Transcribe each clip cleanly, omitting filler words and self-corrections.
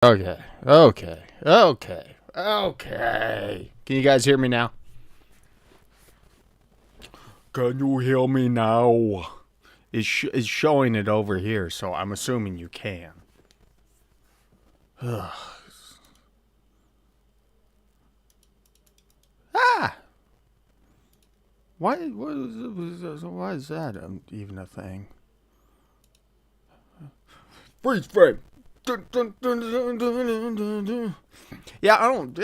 Okay, okay, okay, okay. Can you guys hear me now? Can you hear me now? It's showing it over here, so I'm assuming you can. Ah! Why is that even a thing? Freeze frame! Yeah, I don't.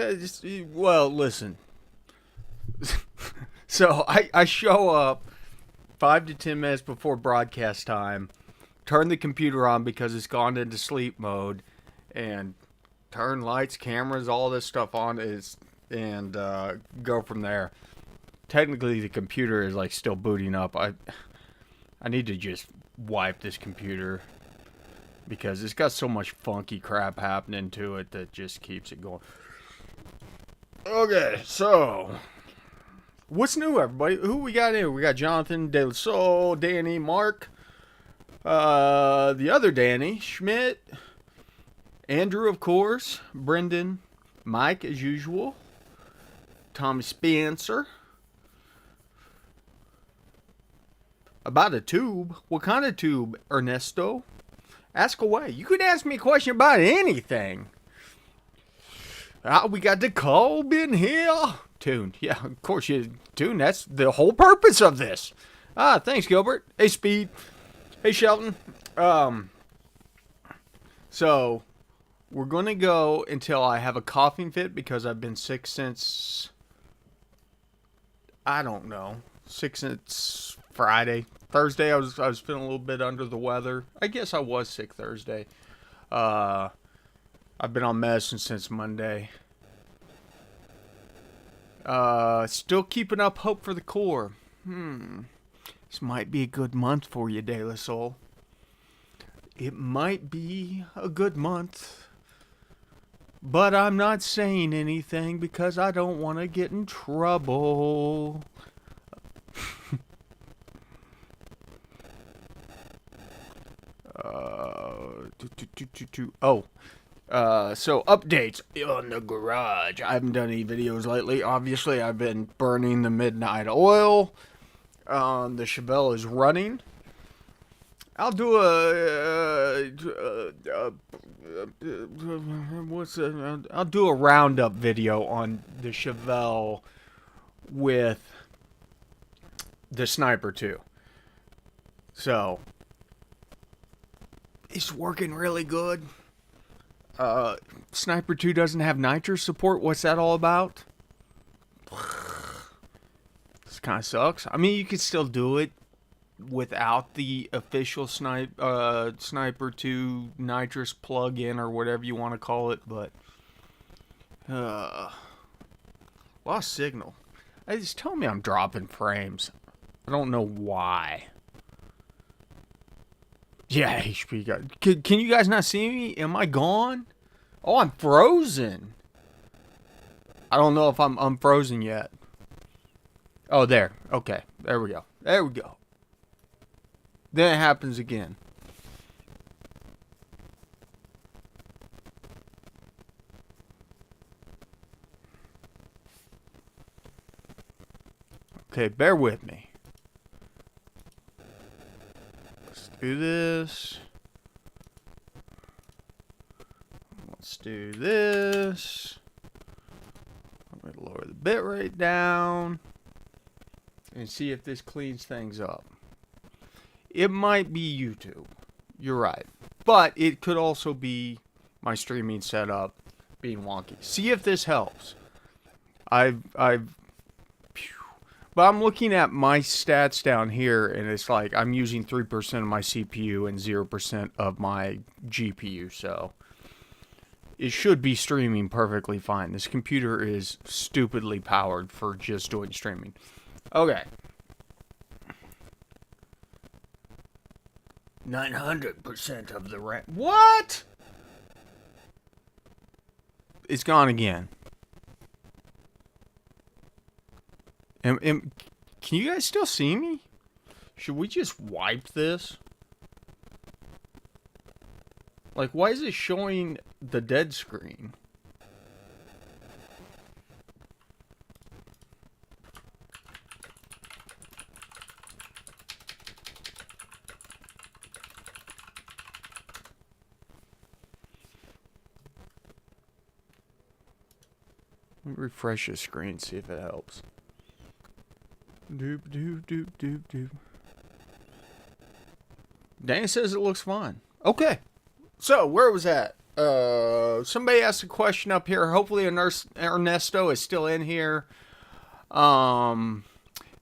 Well, listen. So I show up 5 to 10 minutes before broadcast time, turn the computer on because it's gone into sleep mode, and turn lights, cameras, all this stuff on and go from there. Technically, the computer is like still booting up. I need to just wipe this computer because it's got so much funky crap happening to it that just keeps it going. Okay, so what's new, everybody? Who we got here? We got Jonathan, De La Soul, Danny, Mark, the other Danny, Schmidt, Andrew, of course, Brendan, Mike, as usual, Tommy Spencer. About a tube? What kind of tube, Ernesto? Ask away. You could ask me a question about anything. We got the Colb in here. Tune. Yeah, of course you tune. That's the whole purpose of this. Thanks, Gilbert. Hey, Speed. Hey, Shelton. So we're gonna go until I have a coughing fit because I've been sick since I don't know, since Friday. Thursday I was feeling a little bit under the weather. I guess I was sick Thursday. I've been on medicine since Monday. Still keeping up hope for the core. This might be a good month for you, De La Soul. It might be a good month. But I'm not saying anything because I don't want to get in trouble. So updates on the garage. I haven't done any videos lately. Obviously, I've been burning the midnight oil. The Chevelle is running. I'll do I'll do a roundup video on the Chevelle with the Sniper 2. So it's working really good. Sniper 2 doesn't have nitro support. What's that all about? This kind of sucks. I mean, you could still do it without the official Sniper 2 nitrous plug-in or whatever you want to call it, but lost signal. Just tell me I'm dropping frames. I don't know why. Yeah, HP got. Can you guys not see me? Am I gone? Oh, I'm frozen. I don't know if I'm unfrozen yet. Oh, there. Okay, there we go. There we go. Then it happens again. Okay, bear with me. Let's do this. Let's do this. I'm going to lower the bitrate down and see if this cleans things up. It might be YouTube. You're right. But it could also be my streaming setup being wonky. See if this helps. But I'm looking at my stats down here, and it's like I'm using 3% of my CPU and 0% of my GPU, so it should be streaming perfectly fine. This computer is stupidly powered for just doing streaming. Okay. 900% of the RAM. What? It's gone again. Can you guys still see me? Should we just wipe this? Like, why is it showing the dead screen? Let me refresh the screen, see if it helps. Doop, doop, doop, doop, doop. Dan says it looks fine. Okay. So, where was that? Somebody asked a question up here. Hopefully Ernesto is still in here. Have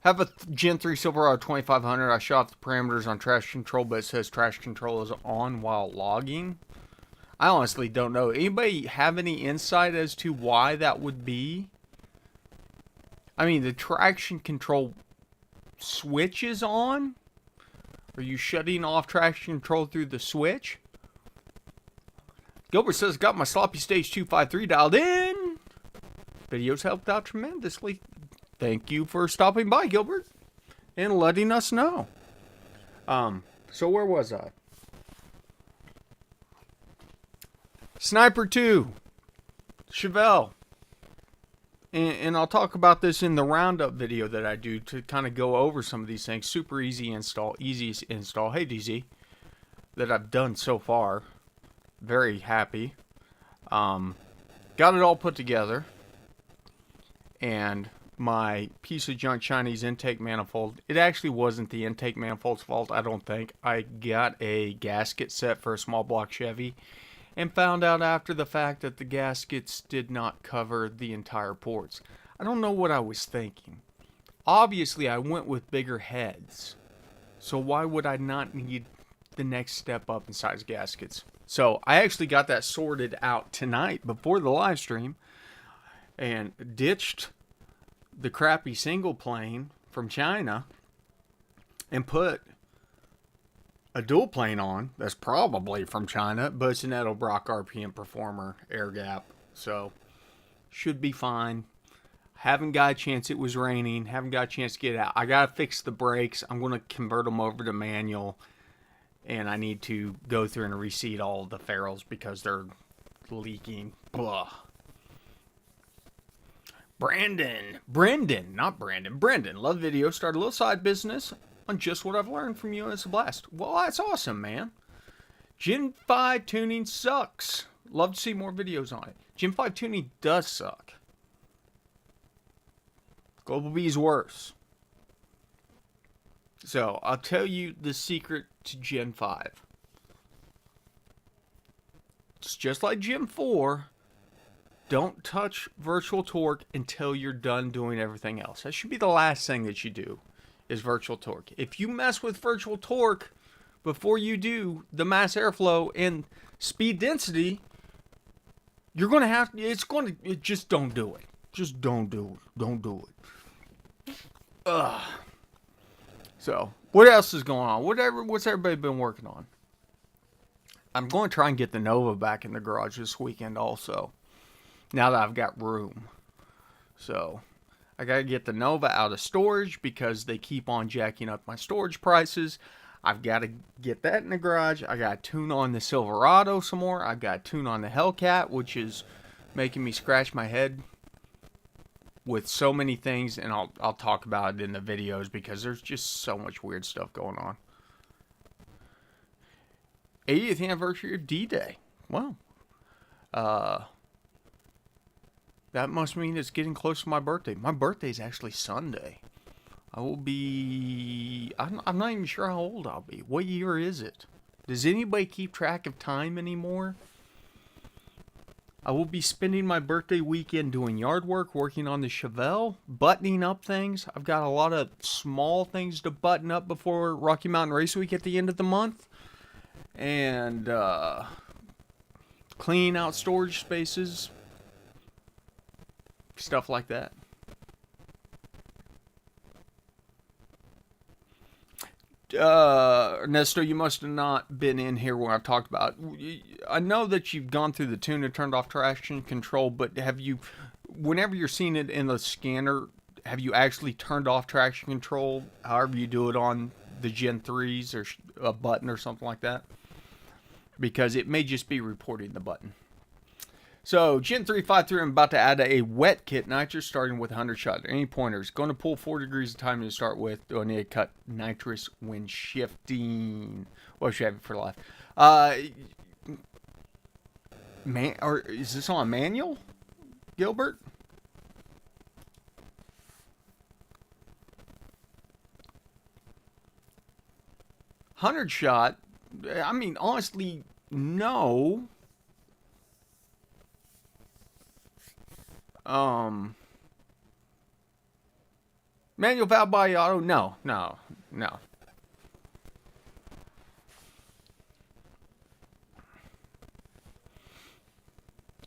a Gen 3 Silverado 2500. I shut off the parameters on trash control, but it says trash control is on while logging. I honestly don't know. Anybody have any insight as to why that would be? I mean, the traction control switch is on. Are you shutting off traction control through the switch? Gilbert says, got my sloppy stage 253 dialed in. Videos helped out tremendously. Thank you for stopping by, Gilbert, and letting us know. So where was I? Sniper 2. Chevelle. And I'll talk about this in the roundup video that I do to kind of go over some of these things. Super easy install. Easy install. Hey, DZ. That I've done so far. Very happy. Got it all put together. And my piece of junk Chinese intake manifold. It actually wasn't the intake manifold's fault, I don't think. I got a gasket set for a small block Chevy. And found out after the fact that the gaskets did not cover the entire ports. I don't know what I was thinking. Obviously, I went with bigger heads. So why would I not need the next step up in size gaskets? So I actually got that sorted out tonight before the live stream. And ditched the crappy single plane from China. And put a dual plane on that's probably from China, but it's an Edelbrock RPM Performer air gap, so should be fine. Haven't got a chance. It was raining. Haven't got a chance to get out. I gotta fix the brakes. I'm gonna convert them over to manual, and I need to go through and reseat all of the ferrules because they're leaking. Blah. Brendan, love video. Start a little side business on just what I've learned from you, and it's a blast. Well, that's awesome, man. Gen 5 tuning sucks. Love to see more videos on it. Gen 5 tuning does suck. Global B's worse. So, I'll tell you the secret to Gen 5. It's just like Gen 4. Don't touch virtual torque until you're done doing everything else. That should be the last thing that you do. Is virtual torque. If you mess with virtual torque before you do the mass airflow and speed density, you're going to have to, just don't do it. Just don't do it. Don't do it. So, what else is going on? What's everybody been working on? I'm going to try and get the Nova back in the garage this weekend also. Now that I've got room. So, I gotta get the Nova out of storage because they keep on jacking up my storage prices. I've got to get that in the garage. I got to tune on the Silverado some more. I've got to tune on the Hellcat, which is making me scratch my head with so many things, and I'll talk about it in the videos because there's just so much weird stuff going on. 80th anniversary of D-Day. Well, that must mean it's getting close to my birthday. My birthday's actually Sunday. I will be... I'm not even sure how old I'll be. What year is it? Does anybody keep track of time anymore? I will be spending my birthday weekend doing yard work, working on the Chevelle, buttoning up things. I've got a lot of small things to button up before Rocky Mountain Race Week at the end of the month. And cleaning out storage spaces. Stuff like that. Ernesto, you must have not been in here when I talked about it. I know that you've gone through the tune and turned off traction control, but have you, whenever you're seeing it in the scanner, have you actually turned off traction control, however you do it on the Gen 3s or a button or something like that? because it may just be reporting the button. So, Gen 353, I'm about to add a wet kit nitrous starting with 100 shot. Any pointers? Going to pull 4 degrees of timing to start with. Do I need to cut nitrous when shifting? What should I have for life? Or is this on manual, Gilbert? $100 shot? I mean, honestly, no. Manual valve body auto? No. No.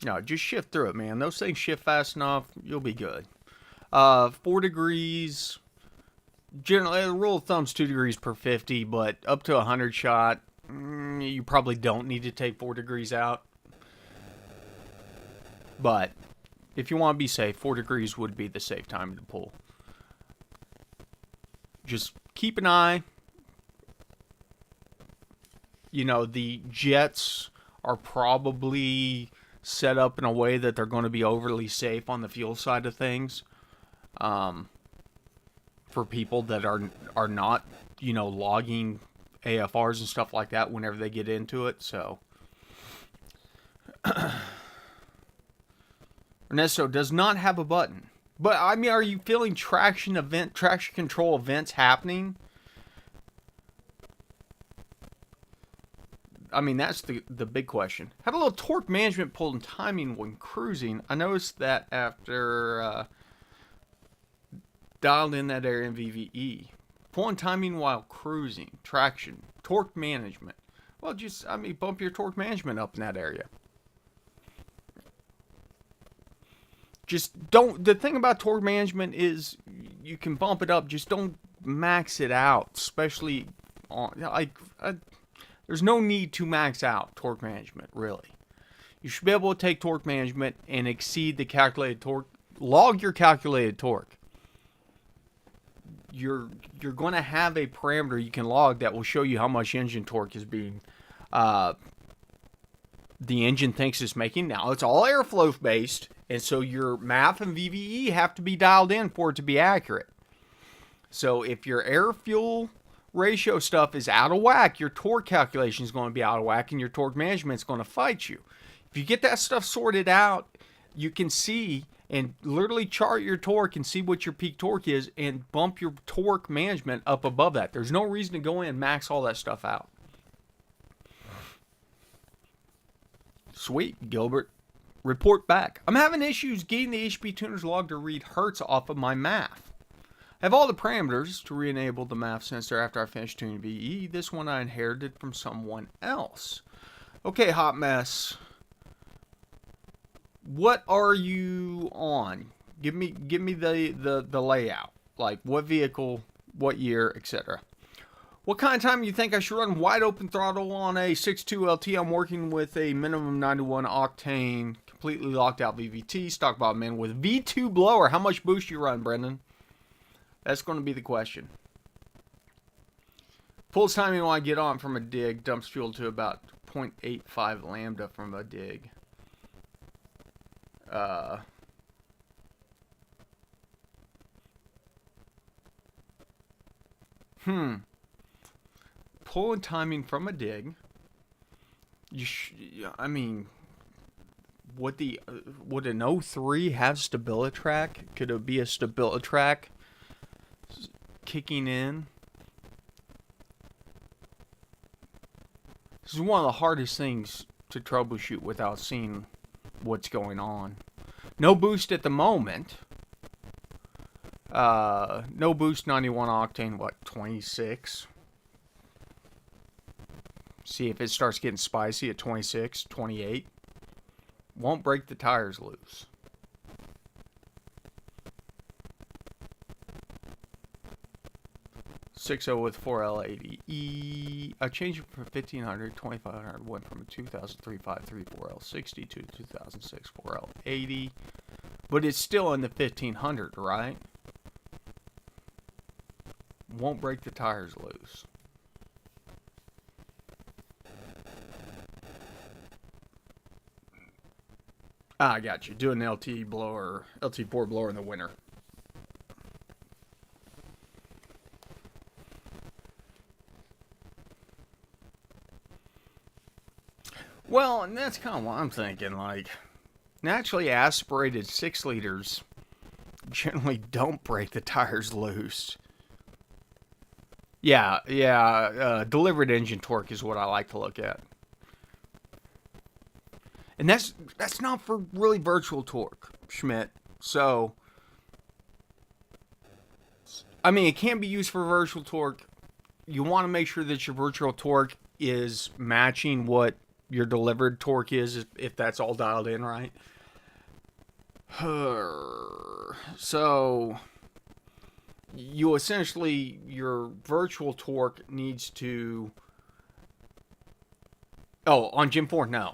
No, just shift through it, man. Those things shift fast enough, you'll be good. 4 degrees. Generally, the rule of thumb's 2 degrees per 50, but up to 100 shot, you probably don't need to take 4 degrees out. But if you want to be safe, 4 degrees would be the safe time to pull. Just keep an eye. You know, the jets are probably set up in a way that they're going to be overly safe on the fuel side of things. For people that are not, you know, logging AFRs and stuff like that whenever they get into it. So Ernesto does not have a button. But I mean, are you feeling traction control events happening? I mean, that's the big question. Had a little torque management pull and timing when cruising. I noticed that after dialed in that area in VVE. Pull and timing while cruising. Traction. Torque management. Well, just, I mean, bump your torque management up in that area. Just don't, the thing about torque management is you can bump it up, just don't max it out, especially on, like, there's no need to max out torque management, really. You should be able to take torque management and exceed the calculated torque, log your calculated torque. You're going to have a parameter you can log that will show you how much engine torque is being, the engine thinks it's making. Now, it's all airflow based, and so your MAF and VVE have to be dialed in for it to be accurate. So if your air-fuel ratio stuff is out of whack, your torque calculation is going to be out of whack, and your torque management is going to fight you. If you get that stuff sorted out, you can see and literally chart your torque and see what your peak torque is and bump your torque management up above that. There's no reason to go in and max all that stuff out. Sweet, Gilbert. Report back. I'm having issues getting the HP tuner's log to read hertz off of my MAF. I have all the parameters to re-enable the MAF sensor after I finish tuning VE. This one I inherited from someone else. Okay, Hot Mess. What are you on? Give me the layout. Like what vehicle, what year, etc. What kind of time you think I should run wide open throttle on a 6.2 LT? I'm working with a minimum 91 octane, completely locked out VVT, stock bottom end with V2 blower. How much boost you run, Brendan? That's going to be the question. Pulls timing when I get on from a dig, dumps fuel to about 0.85 lambda from a dig. Pull and timing from a dig. I mean, would an 03 have StabiliTrak? Could it be a StabiliTrak kicking in? This is one of the hardest things to troubleshoot without seeing what's going on. No boost at the moment. No boost, 91 octane, what, 26? See if it starts getting spicy at 26, 28. Won't break the tires loose. .60 with 4L80E. I changed it from 1500, 2500. Went from a 2003 5.3 4L60 to 2006 4L80. But it's still in the 1500, right? Won't break the tires loose. Ah, I got you. Do an LT4 blower in the winter. Well, and that's kind of what I'm thinking. Like, naturally aspirated 6 liters generally don't break the tires loose. Yeah. Delivered engine torque is what I like to look at. And that's not for really virtual torque, Schmidt. So, I mean, it can be used for virtual torque. You want to make sure that your virtual torque is matching what your delivered torque is, if that's all dialed in right. So, you essentially, your virtual torque needs to... Oh, on Gen 4, no.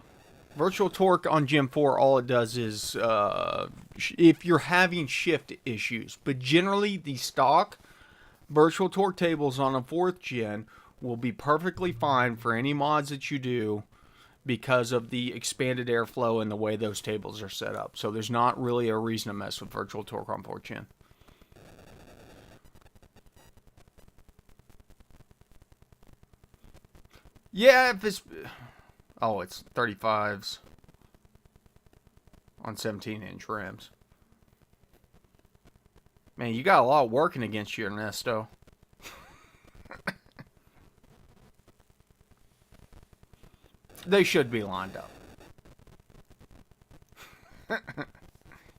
Virtual torque on Gen 4, all it does is, if you're having shift issues, but generally the stock virtual torque tables on a 4th gen will be perfectly fine for any mods that you do because of the expanded airflow and the way those tables are set up. So there's not really a reason to mess with virtual torque on 4th gen. Yeah, if it's... Oh, it's 35s on 17-inch rims. Man, you got a lot working against you, Ernesto. They should be lined up.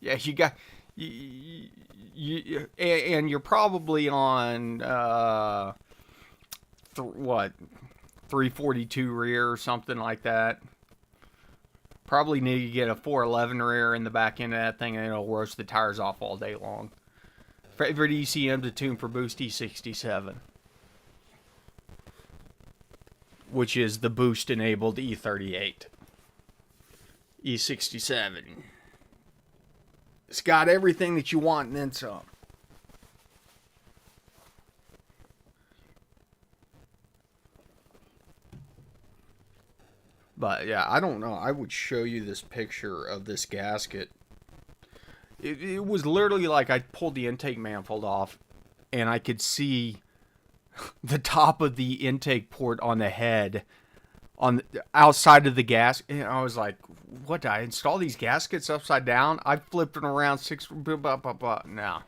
Yeah, you got... and you're probably on... what? 342 rear or something like that. Probably need to get a 411 rear in the back end of that thing, and it'll roast the tires off all day long. Favorite ECM to tune for Boost E67, which is the Boost enabled E38. E67. It's got everything that you want and then some. But yeah, I don't know. I would show you this picture of this gasket. It was literally like I pulled the intake manifold off and I could see the top of the intake port on the head on the outside of the gas. And I was like, what, did I install these gaskets upside down? I flipped them around no.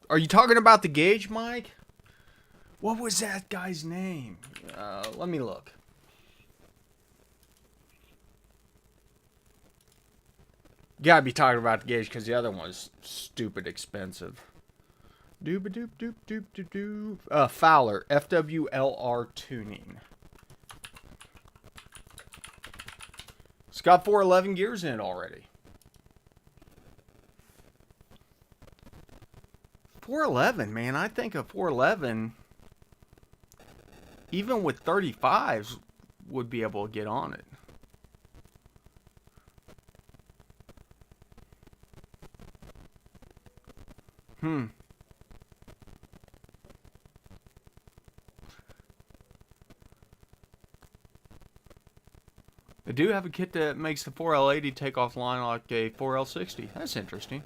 Are you talking about the gauge, Mike? What was that guy's name? Let me look. You gotta be talking about the gauge because the other one was stupid expensive. Fowler, FWLR tuning. It's got 411 gears in it already. 411, man. I think a 411, even with 35s, would be able to get on it. They do have a kit that makes the 4L80 take offline like a 4L60. That's interesting.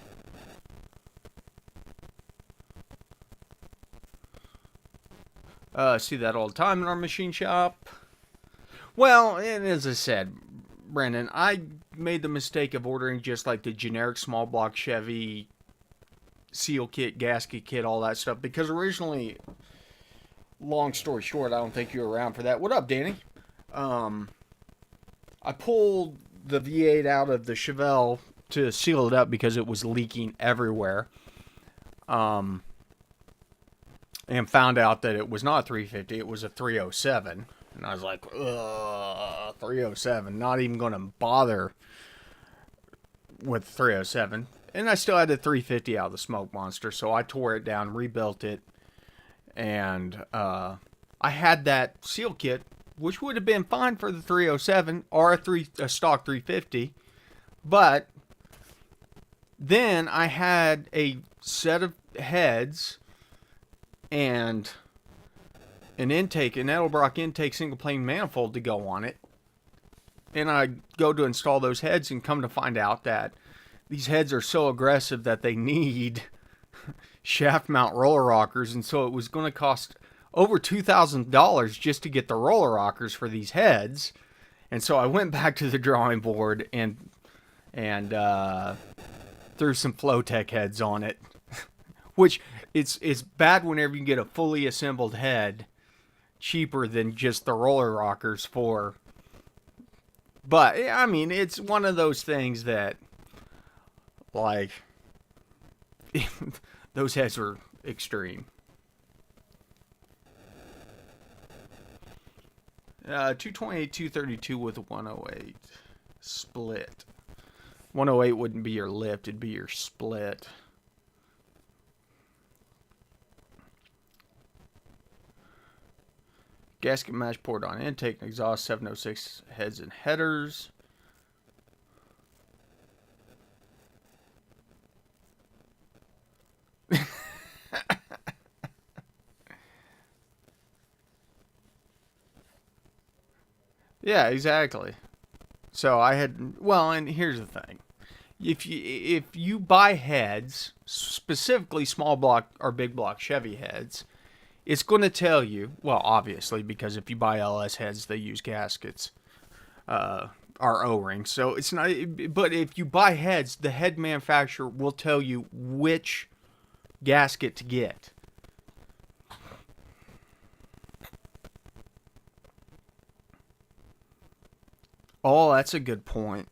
See that all the time in our machine shop. Well, and as I said, Brandon, I made the mistake of ordering just like the generic small block Chevy seal kit, gasket kit, all that stuff. Because originally, long story short, I don't think you were around for that. What up, Danny? I pulled the V8 out of the Chevelle to seal it up because it was leaking everywhere. And found out that it was not a 350, it was a 307. And I was like, ugh, 307. Not even going to bother with 307. And I still had the 350 out of the smoke monster, so I tore it down, rebuilt it. And I had that seal kit, which would have been fine for the 307 or a stock 350. But Then I had a set of heads and an intake, an Edelbrock intake single plane manifold to go on it. And I go to install those heads and come to find out that these heads are so aggressive that they need shaft mount roller rockers. And so it was going to cost over $2,000 just to get the roller rockers for these heads. And so I went back to the drawing board and threw some Flowtech heads on it. Which it's bad whenever you get a fully assembled head cheaper than just the roller rockers for. But I mean, it's one of those things that, like, those heads were extreme. 228, 232 with a 108 split. 108 wouldn't be your lift, it'd be your split. Gasket match port on intake and exhaust, 706 heads and headers. Yeah, exactly. So I had, well, and here's the thing. If you buy heads, specifically small block or big block Chevy heads, it's going to tell you, well, obviously, because if you buy LS heads, they use gaskets, or O-rings. So it's not, but if you buy heads, the head manufacturer will tell you which gasket to get. Oh, that's a good point.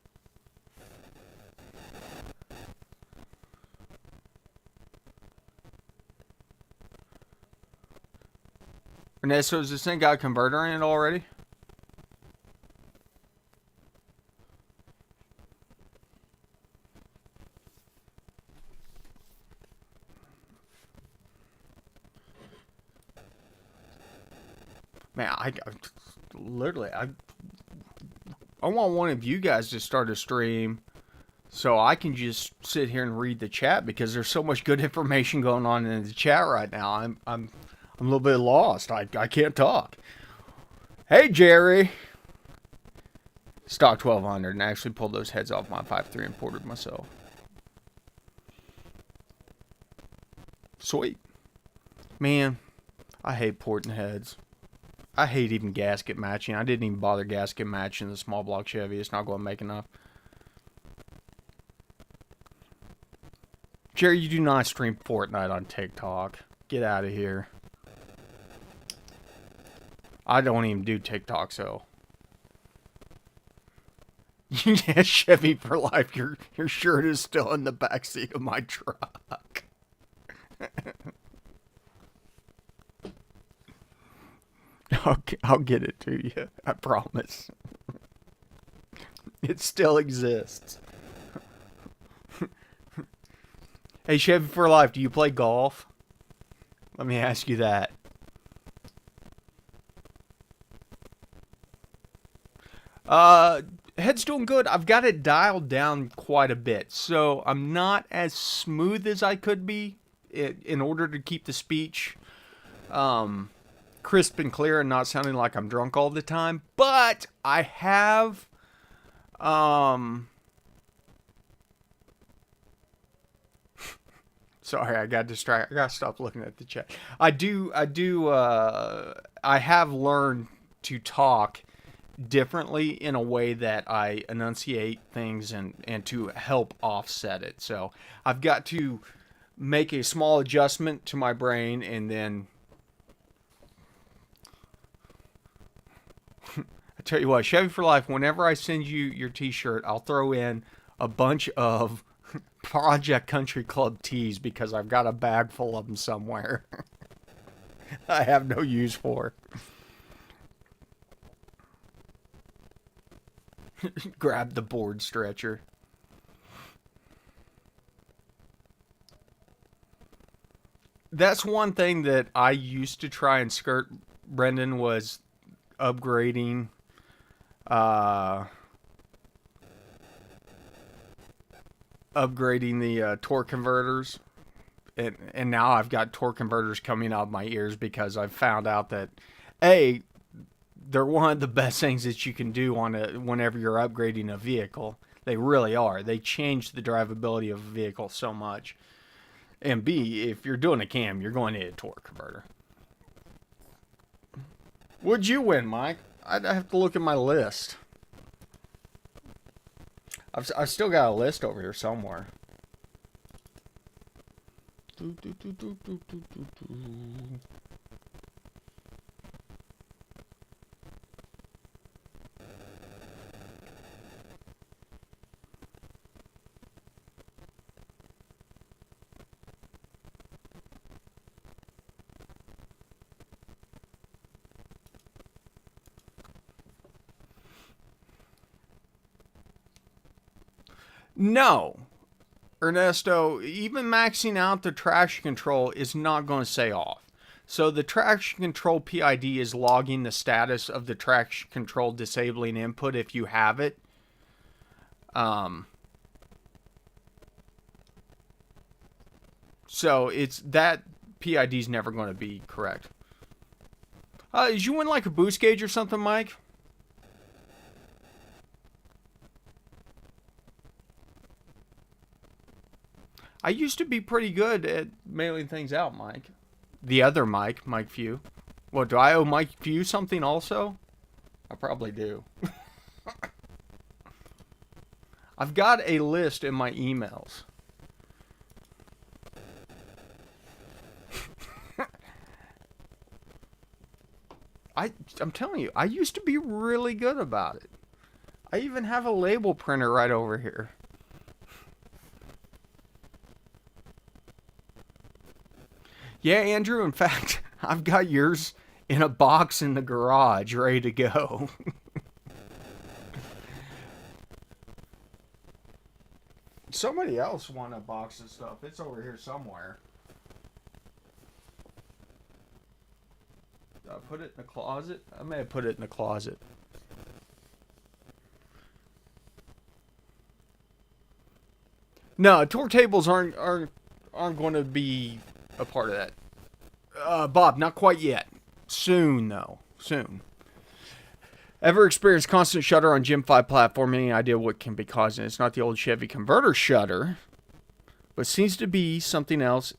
And so has this thing got a converter in it already? Man, I literally, I want one of you guys to start a stream so I can just sit here and read the chat, because there's so much good information going on in the chat right now. I'm a little bit lost. I can't talk. Hey, Jerry. Stock 1200 and actually pulled those heads off my 5.3 imported myself. Sweet. Man, I hate porting heads. I hate even gasket matching. I didn't even bother gasket matching the small block Chevy. It's not going to make enough. Jerry, you do not stream Fortnite on TikTok. Get out of here. I don't even do TikTok, so. Yeah, Chevy for life. Your shirt is still in the backseat of my truck. I'll get it to you. I promise. It still exists. Hey, Chevy for life, do you play golf? Let me ask you that. Head's doing good. I've got it dialed down quite a bit, so I'm not as smooth as I could be in order to keep the speech crisp and clear and not sounding like I'm drunk all the time. But I have sorry, I got distracted. I got to stop looking at the chat. I have learned to talk differently in a way that I enunciate things and to help offset it. So I've got to make a small adjustment to my brain, and then I tell you what, Chevy for life, whenever I send you your t-shirt, I'll throw in a bunch of Project Country Club tees, because I've got a bag full of them somewhere. I have no use for. Grab the board stretcher. That's one thing that I used to try and skirt, Brendan, was upgrading upgrading the torque converters. And now I've got torque converters coming out of my ears because I've found out that, A, they're one of the best things that you can do whenever you're upgrading a vehicle. They really are. They change the drivability of a vehicle so much. And B, if you're doing a cam, you're going to need a torque converter. What'd you win, Mike? I'd have to look at my list. I've still got a list over here somewhere. No, Ernesto, even maxing out the traction control is not going to say off. So the traction control PID is logging the status of the traction control disabling input if you have it. So it's that PID is never going to be correct. Did you win like a boost gauge or something, Mike? I used to be pretty good at mailing things out, Mike. The other Mike, Mike Few. What, do I owe Mike Few something also? I probably do. I've got a list in my emails. I'm telling you, I used to be really good about it. I even have a label printer right over here. Yeah, Andrew, in fact, I've got yours in a box in the garage ready to go. Somebody else won a box of stuff. It's over here somewhere. Did I put it in the closet? I may have put it in the closet. No, torque tables aren't going to be a part of that. Bob, not quite yet. Soon, though. Soon. Ever experienced constant shudder on Gen 5 platform? Any idea what can be causing it? It's not the old Chevy converter shudder, but seems to be something else.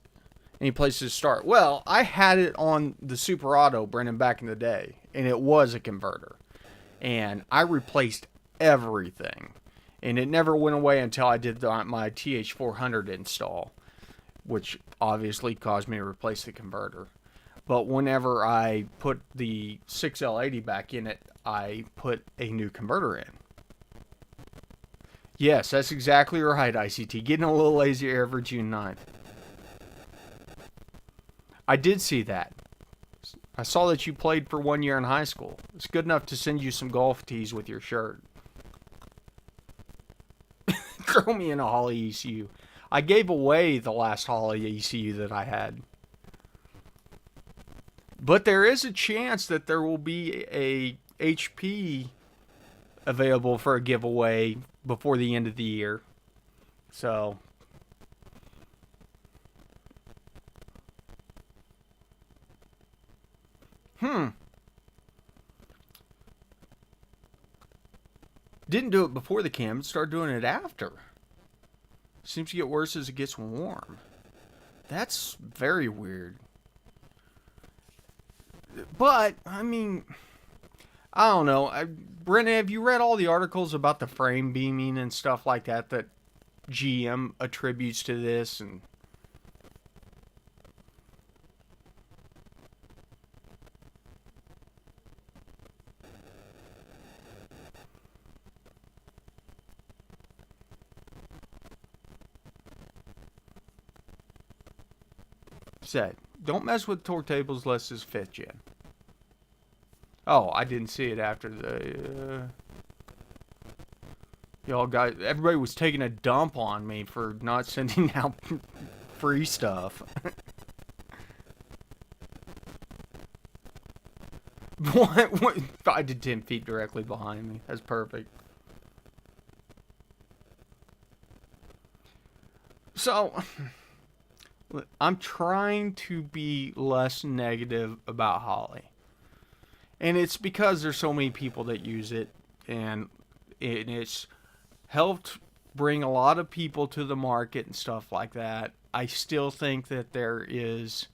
Any places to start? Well, I had it on the Super Auto, Brendan, back in the day, and it was a converter. And I replaced everything. And it never went away until I did my TH400 install, which obviously caused me to replace the converter. But whenever I put the 6L80 back in it, I put a new converter in. Yes, that's exactly right, ICT. Getting a little lazy every June 9th. I did see that. I saw that you played for 1 year in high school. It's good enough to send you some golf tees with your shirt. Throw me in a Holly ECU. I gave away the last Holly ECU that I had. But there is a chance that there will be a HP available for a giveaway before the end of the year. So didn't do it before the cam, started doing it after. Seems to get worse as it gets warm. That's very weird. But, I mean, I don't know. Brennan, have you read all the articles about the frame beaming and stuff like that GM attributes to this? And said, don't mess with torque tables unless it's 5th gen. Oh, I didn't see it after the... y'all guys, everybody was taking a dump on me for not sending out free stuff. What? 5 to 10 feet directly behind me. That's perfect. So, I'm trying to be less negative about Holly. And it's because there's so many people that use it, and it's helped bring a lot of people to the market and stuff like that. I still think that there is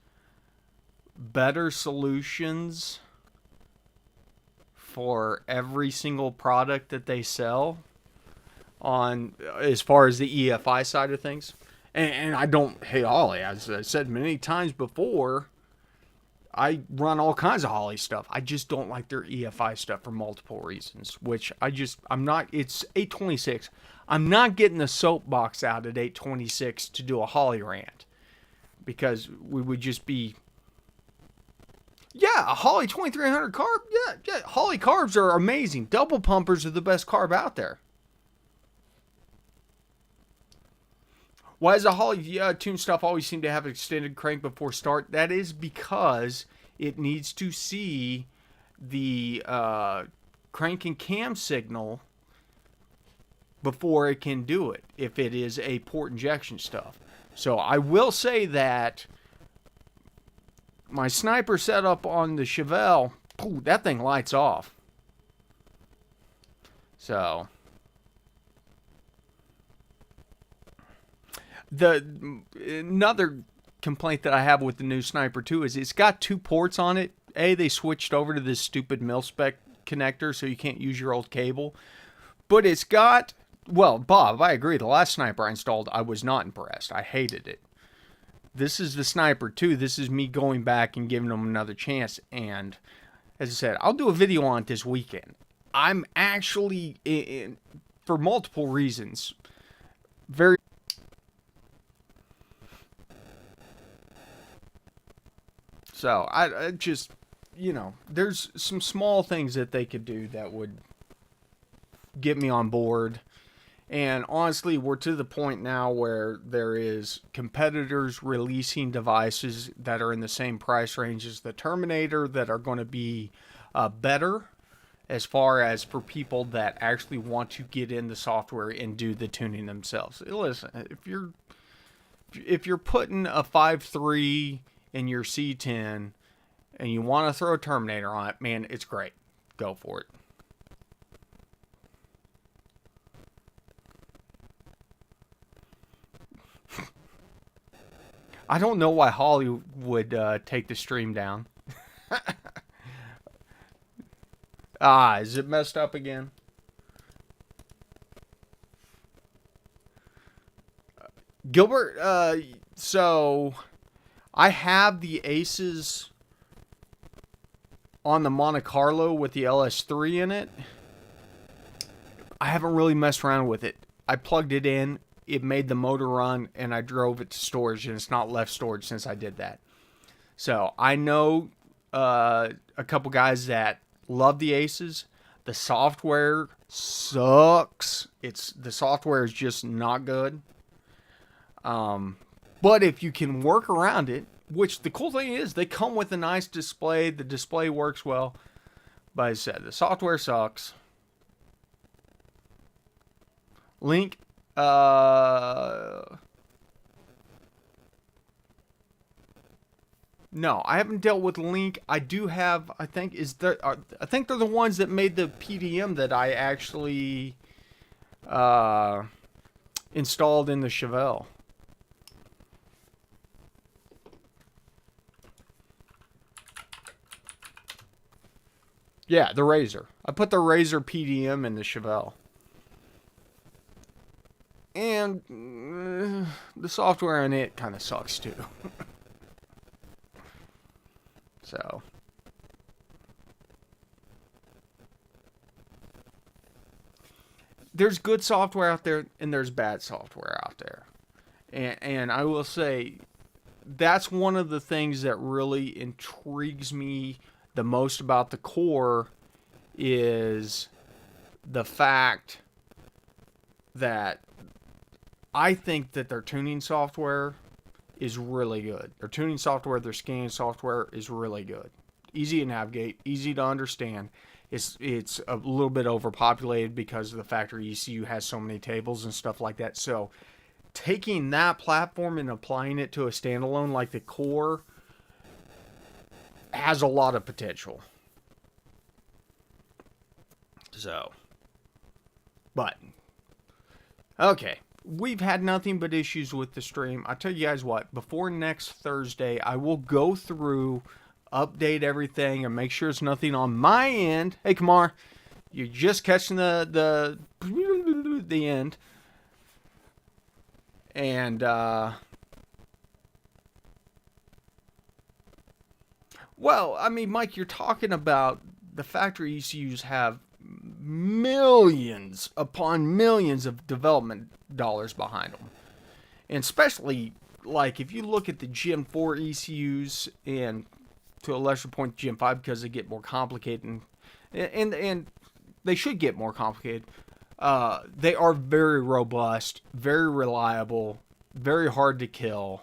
better solutions for every single product that they sell on as far as the EFI side of things. And I don't hate Holly. As I said many times before, I run all kinds of Holly stuff. I just don't like their EFI stuff for multiple reasons, which I'm not, it's 826. I'm not getting the soapbox out at 826 to do a Holly rant, because we would just be, yeah, a Holly 2300 carb. Yeah, Holly carbs are amazing. Double pumpers are the best carb out there. Why does the Holly tune stuff always seem to have an extended crank before start? That is because it needs to see the crank and cam signal before it can do it, if it is a port injection stuff. So I will say that my sniper setup on the Chevelle, that thing lights off. So another complaint that I have with the new Sniper 2 is it's got 2 ports on it. They switched over to this stupid mil-spec connector, so you can't use your old cable. But it's got, well, Bob, I agree. The last Sniper I installed, I was not impressed. I hated it. This is the Sniper 2. This is me going back and giving them another chance. And as I said, I'll do a video on it this weekend. I'm actually, for multiple reasons, very... So, I just, there's some small things that they could do that would get me on board. And honestly, we're to the point now where there is competitors releasing devices that are in the same price range as the Terminator that are going to be better as far as for people that actually want to get in the software and do the tuning themselves. Listen, if you're putting a 5.3 in your C10 and you want to throw a Terminator on it, man, it's great. Go for it. I don't know why Holly would take the stream down. Is it messed up again? Gilbert, so I have the Aces on the Monte Carlo with the LS3 in it. I haven't really messed around with it. I plugged it in. It made the motor run, and I drove it to storage, and it's not left storage since I did that. So I know a couple guys that love the Aces. The software sucks. The software is just not good. But if you can work around it, which the cool thing is, they come with a nice display. The display works well. But as I said, the software sucks. Link. No, I haven't dealt with Link. I do have, I think they're the ones that made the PDM that I actually installed in the Chevelle. Yeah, the Razor. I put the Razor PDM in the Chevelle. And the software on it kind of sucks too. So. There's good software out there and there's bad software out there. And I will say, that's one of the things that really intrigues me the most about the Core is the fact that I think that their tuning software is really good. Their tuning software, their scanning software is really good. Easy to navigate, easy to understand. It's a little bit overpopulated because of the factory ECU has so many tables and stuff like that. So taking that platform and applying it to a standalone like the Core has a lot of potential. So, but, okay. We've had nothing but issues with the stream. I tell you guys what, before next Thursday, I will go through, update everything, and make sure it's nothing on my end. Hey, Kamar, you're just catching the end. And, well, I mean, Mike, you're talking about the factory ECUs have millions upon millions of development dollars behind them. And especially, like, if you look at the Gen 4 ECUs and to a lesser point Gen 5 because they get more complicated and they should get more complicated. They are very robust, very reliable, very hard to kill.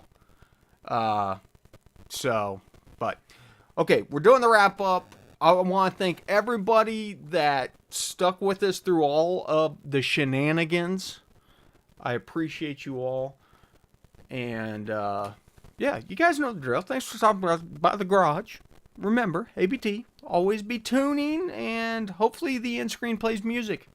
So, but, okay, we're doing the wrap up. I want to thank everybody that stuck with us through all of the shenanigans. I appreciate you all. And, yeah, you guys know the drill. Thanks for stopping by the garage. Remember, ABT, always be tuning, and hopefully the end screen plays music.